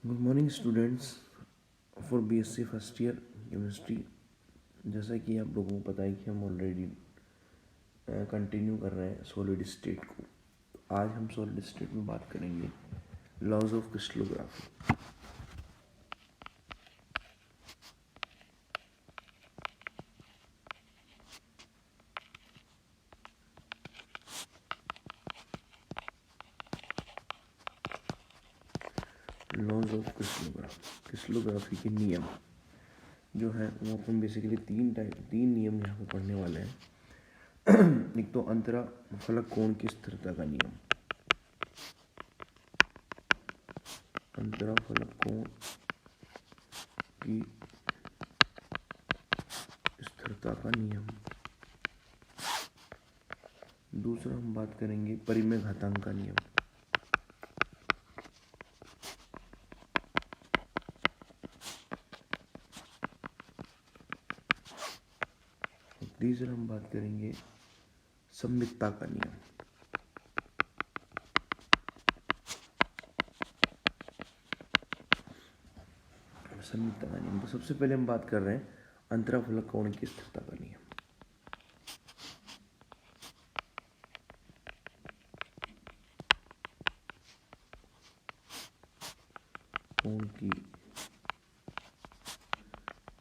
Good morning students for BSc first year chemistry. जैसा कि आप लोगों को पता है कि हम ऑलरेडी कंटिन्यू कर रहे हैं सॉलिड स्टेट को। तो आज हम सॉलिड स्टेट में बात करेंगे laws of crystallography. Laws of crystallography के नियम जो है वो अपन बेसिकली तीन नियम यहाँ पे पढ़ने वाले हैं। एक तो अंतरा फलक कोण की स्थिरता का नियम, अंतरा फलक कोण की स्थिरता का नियम। दूसरा हम बात करेंगे परिमेय घातांक का नियम। तीसरा हम बात करेंगे सममितता का नियम। सममितता का नियम तो सबसे पहले हम बात कर रहे हैं अंतराफलक कोण की स्थिरता का नियम। कोण की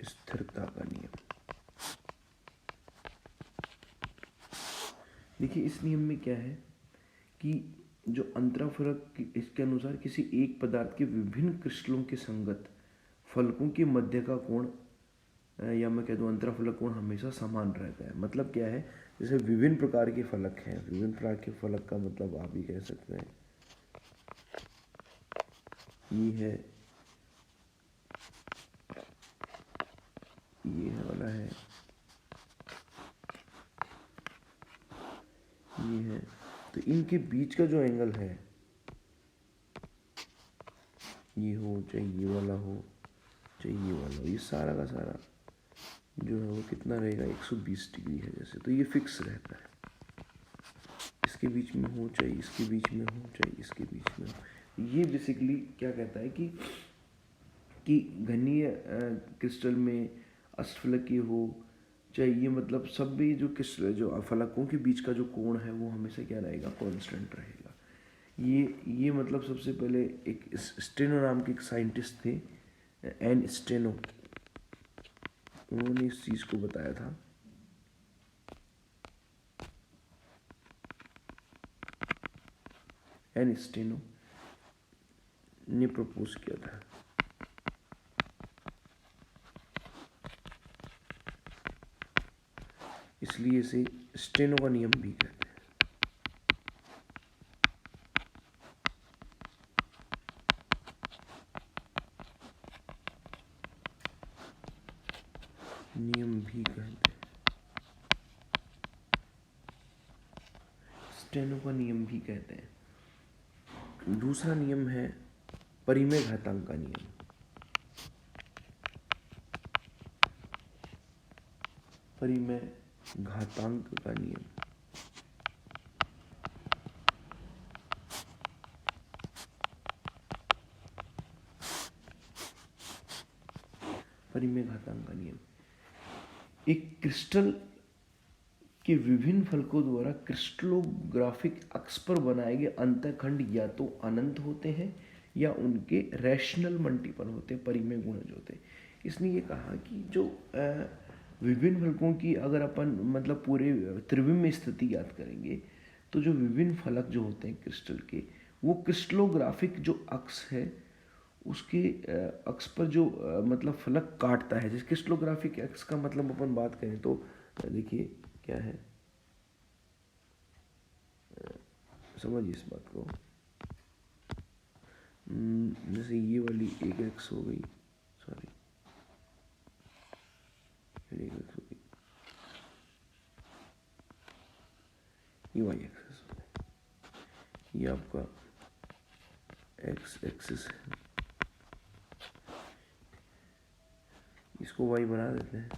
स्थिरता का नियम। देखिए इस नियम में क्या है कि जो अंतराफलक इसके अनुसार किसी एक पदार्थ के विभिन्न क्रिस्टलों के संगत फलकों के मध्य का कोण या मैं कह दूं अंतराफलक कोण हमेशा समान रहता है। मतलब क्या है, जैसे विभिन्न प्रकार के फलक हैं, विभिन्न प्रकार के फलक का मतलब आप ही कह सकते हैं ये है, ये वाला है, ये है। तो इनके बीच का जो एंगल है, ये हो चाहे ये वाला हो चाहे ये वाला हो, ये सारा का सारा जो है वो कितना रहेगा 120 डिग्री है जैसे। तो ये फिक्स रहता है, इसके बीच में हो चाहे इसके बीच में हो चाहे इसके बीच में हो। ये बेसिकली क्या कहता है कि घनीय क्रिस्टल में अष्टफलकीय हो चाहे ये, मतलब सब भी जो क्रिस्टल जो फलकों के बीच का जो कोण है वो हमेशा क्या रहेगा, कांस्टेंट रहेगा। ये मतलब सबसे पहले एक स्टेनो नाम के एक साइंटिस्ट थे, एन स्टेनो, उन्होंने इस चीज़ को बताया था। एन स्टेनो ने प्रपोज किया था। इसलिए इसे स्टेनो का नियम भी कहते हैं। नियम भी कहते हैं, स्टेनो का नियम भी कहते हैं। दूसरा नियम है परिमेय घातांक का नियम। परिमेय घातांक का नियम। परिमेय घातांक का नियम एक क्रिस्टल के विभिन्न फलकों द्वारा क्रिस्टलोग्राफिक अक्ष पर बनाए गए अंतःखंड या तो अनंत होते हैं या उनके रैशनल मल्टीपल होते हैं, परिमेय गुणज होते हैं। इसने ये कहा कि जो विभिन्न फलकों की अगर अपन मतलब पूरे त्रिविम स्थिति याद करेंगे तो जो विभिन्न फलक जो होते हैं क्रिस्टल के, वो क्रिस्टलोग्राफिक जो अक्ष है उसके अक्ष पर जो मतलब फलक काटता है। जैसे क्रिस्टलोग्राफिक अक्ष का मतलब अपन बात करें तो देखिए क्या है, समझिए इस बात को। जैसे ये वाली एक एक्स हो गई, सॉरी एक एक्स हो गई, ये वाई एक्सिस हो गई, ये आपका एक्स एक्सिस है, इसको वाई बना देते हैं।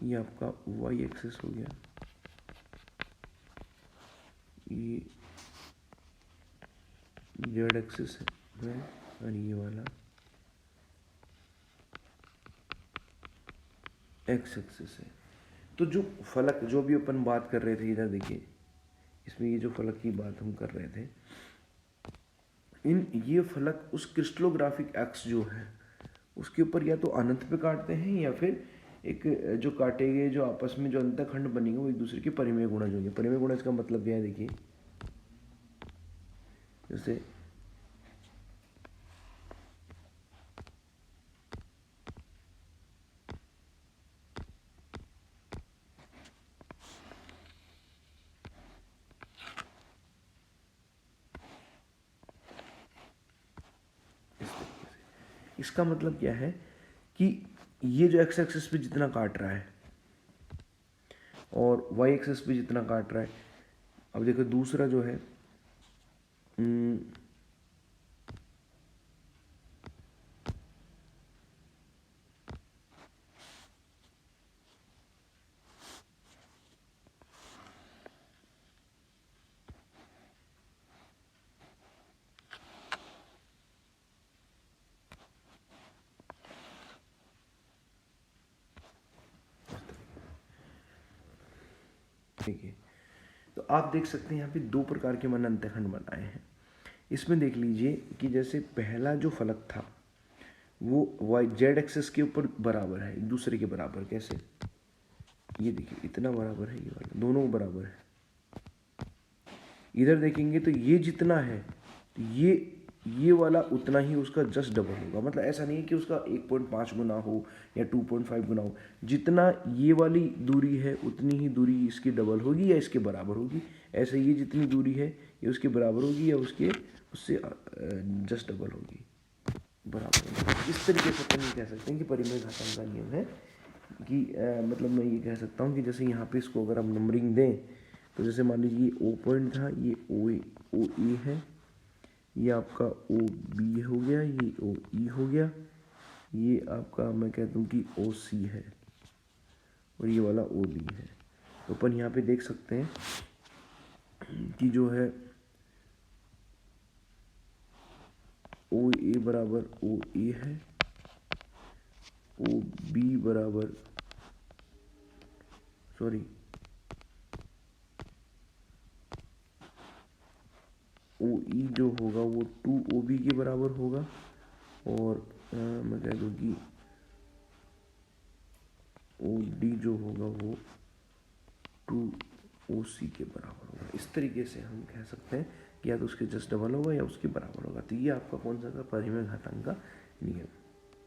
ये आपका वाई एक्सिस हो गया, ये जेड एक्सिस है और ये वाला एक्स एक्सिस है। तो जो फलक जो भी अपन बात कर रहे थे, इधर देखिए, इसमें ये जो फलक की बात हम कर रहे थे, ये फलक उस क्रिस्टलोग्राफिक एक्स जो है उसके ऊपर या तो अनंत पे काटते हैं, या फिर एक जो काटे गए जो आपस में जो अंतखंड बनेंगे वो एक दूसरे के परिमेय गुणज होंगे। परिमेय गुणज का मतलब क्या है, देखिए जैसे इसका मतलब क्या है कि ये जो एक्स एक्सिस पे जितना काट रहा है और वाई एक्सिस पे जितना काट रहा है, अब देखो दूसरा जो है देखिए, तो आप देख सकते हैं यहाँ पे दो प्रकार के मैंने अंतखंड बनाए हैं। इसमें देख लीजिए कि जैसे पहला जो फलक था वो वाई जेड एक्सिस के ऊपर बराबर है, एक दूसरे के बराबर। कैसे, ये देखिए इतना बराबर है, ये वाला दोनों बराबर है। इधर देखेंगे तो ये जितना है तो ये वाला उतना ही उसका जस्ट डबल होगा। मतलब ऐसा नहीं है कि उसका 1.5 गुना हो या 2.5 गुना हो, जितना ये वाली दूरी है उतनी ही दूरी इसकी डबल होगी या इसके बराबर होगी। ऐसे ये जितनी दूरी है ये उसके बराबर होगी या उससे जस्ट डबल होगी, बराबर होगी। इस तरीके से अपन ये कह सकते हैं कि परिमेय घातांक का नियम है कि मतलब मैं ये कह सकता हूँ कि जैसे यहाँ पे इसको अगर हम नंबरिंग दें तो जैसे मान लीजिए ये ओ पॉइंट था, ये ओ ए है, ये आपका ओ बी हो गया, ये ओ ई हो गया, ये आपका मैं कहता हूँ कि ओ सी है और ये वाला ओ डी है। तो अपन यहाँ पे देख सकते हैं कि जो है ओ ए बराबर ओ ए है, ओ बी बराबर ओ ई जो होगा वो 2OB के बराबर होगा, और मैं कह दूँ कि ओ डी जो होगा वो 2OC के बराबर होगा। इस तरीके से हम कह सकते हैं कि या तो उसके जस्ट डबल होगा या उसके बराबर होगा। तो ये आपका कौन सा था, परिमेय घातांक का नियम।